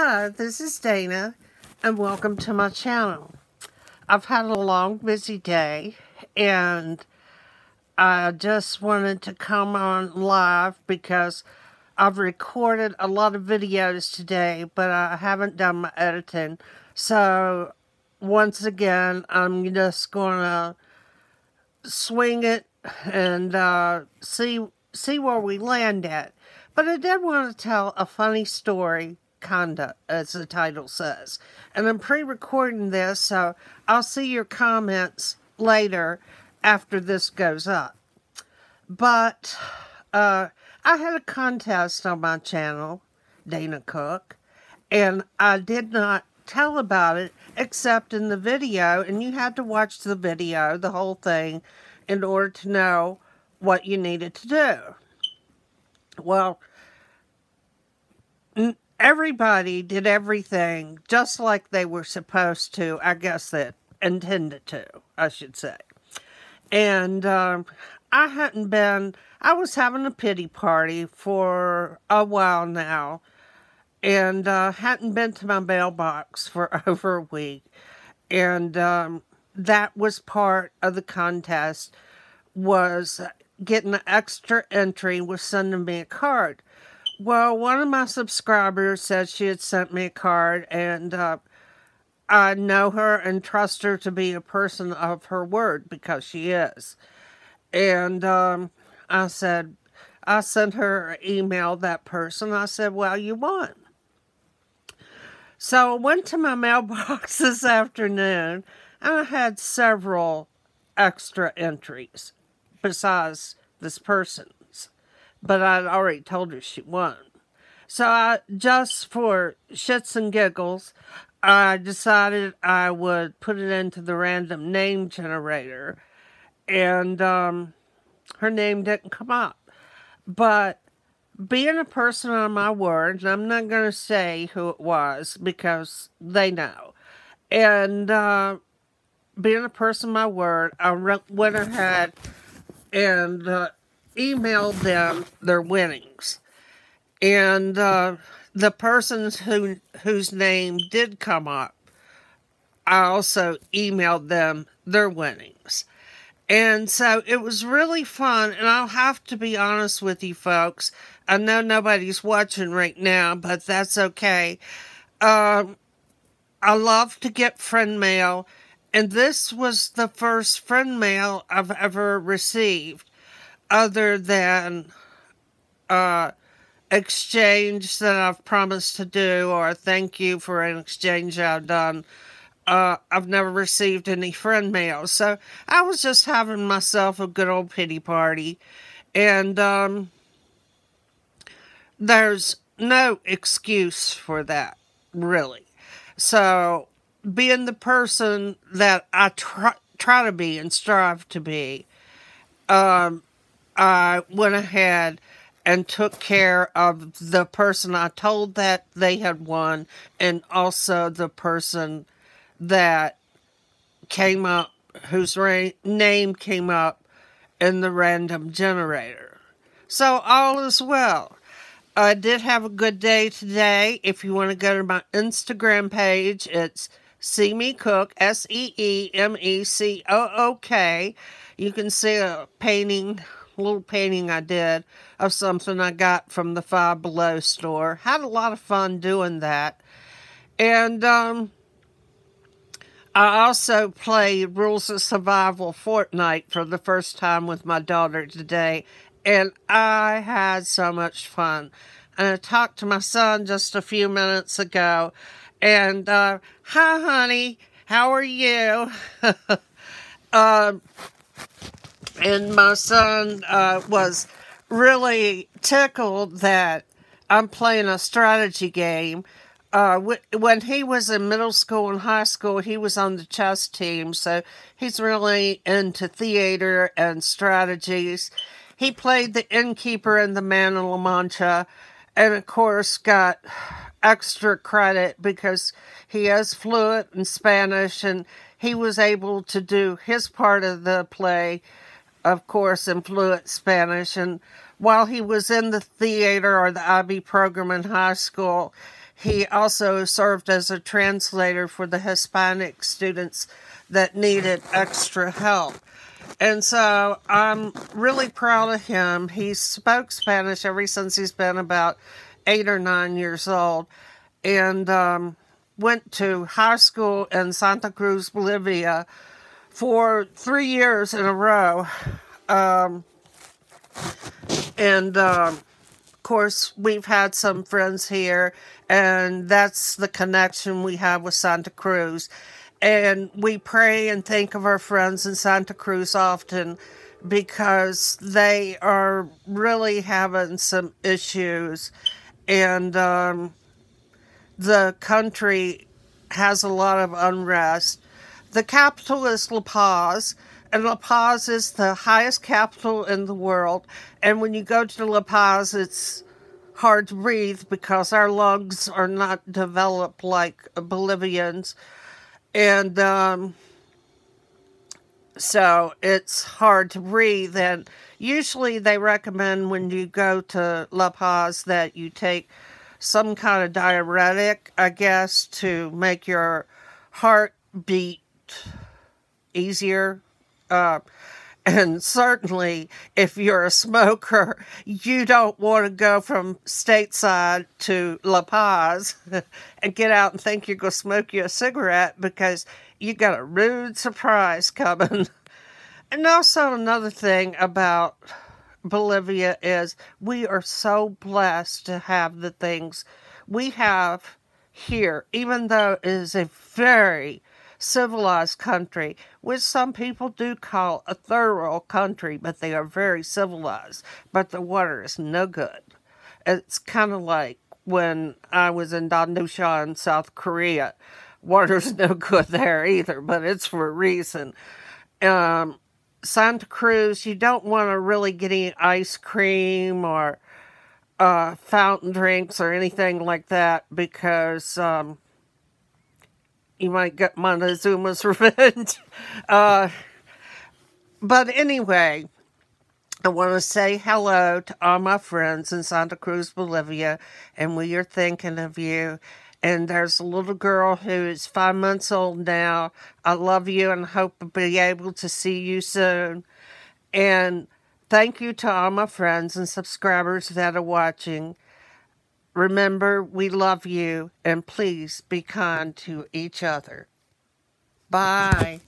Hi, this is Dana, and welcome to my channel. I've had a long, busy day, and I just wanted to come on live because I've recorded a lot of videos today, but I haven't done my editing. So, once again, I'm just going to swing it and see where we land at. But I did want to tell a funny story, kinda, as the title says. And I'm pre-recording this, so I'll see your comments later after this goes up. But I had a contest on my channel, Dana Cook, and I did not tell about it except in the video, and you had to watch the video, the whole thing, in order to know what you needed to do. Well, everybody did everything just like they were supposed to. I guess they intended to, I should say. And I was having a pity party for a while now, and hadn't been to my mailbox for over a week. And that was part of the contest, was getting an extra entry with sending me a card. Well, one of my subscribers said she had sent me a card, and I know her and trust her to be a person of her word, because she is. And I sent her an email, that person. I said, well, you won. So I went to my mailbox this afternoon, and I had several extra entries besides this person's. But I'd already told her she won. So just for shits and giggles, I decided I would put it into the random name generator. And her name didn't come up. But being a person on my word, and I'm not going to say who it was because they know. And being a person on my word, I went ahead and emailed them their winnings. And the persons whose name did come up, I also emailed them their winnings. And so it was really fun, and I'll have to be honest with you folks. I know nobody's watching right now, but that's okay. I love to get friend mail, and this was the first friend mail I've ever received, other than exchange that I've promised to do, or thank you for an exchange I've done. I've never received any friend mail. So I was just having myself a good old pity party. And there's no excuse for that, really. So being the person that I try to be and strive to be, I went ahead and took care of the person I told that they had won, and also the person that came up, whose name came up in the random generator. So all is well. I did have a good day today. If you want to go to my Instagram page, it's SeeMeCook, SeeMeCook. You can see a little painting I did of something I got from the Five Below store. Had a lot of fun doing that. And I also played Rules of Survival Fortnite for the first time with my daughter today, and I had so much fun. And I talked to my son just a few minutes ago, and hi honey, how are you? And my son was really tickled that I'm playing a strategy game. When he was in middle school and high school, he was on the chess team, so he's really into theater and strategies. He played the innkeeper in the Man of La Mancha, and of course got extra credit because he is fluent in Spanish, and he was able to do his part of the play, of course, in fluent Spanish. And while he was in the theater or the IB program in high school, he also served as a translator for the Hispanic students that needed extra help. And so I'm really proud of him. He spoke Spanish ever since he's been about 8 or 9 years old, and went to high school in Santa Cruz, Bolivia for 3 years in a row. Of course, we've had some friends here, and that's the connection we have with Santa Cruz. And we pray and think of our friends in Santa Cruz often because they are really having some issues. And the country has a lot of unrest. The capital is La Paz, and La Paz is the highest capital in the world. And when you go to La Paz, it's hard to breathe because our lungs are not developed like Bolivians. And so it's hard to breathe. And usually they recommend when you go to La Paz that you take some kind of diuretic, I guess, to make your heart beat easier. And certainly, if you're a smoker, you don't want to go from stateside to La Paz and get out and think you're going to smoke you a cigarette because you got a rude surprise coming. And also another thing about Bolivia is we are so blessed to have the things we have here, even though it is a very civilized country, which some people do call a third world country, but they are very civilized. But the water is no good. It's kind of like when I was in Dondusha in South Korea. Water's no good there either, but it's for a reason. Santa Cruz, you don't want to really get any ice cream or fountain drinks or anything like that because you might get Montezuma's revenge. But anyway, I want to say hello to all my friends in Santa Cruz, Bolivia, and we are thinking of you. And there's a little girl who is 5 months old now. I love you and hope to be able to see you soon. And thank you to all my friends and subscribers that are watching. Remember, we love you, and please be kind to each other. Bye.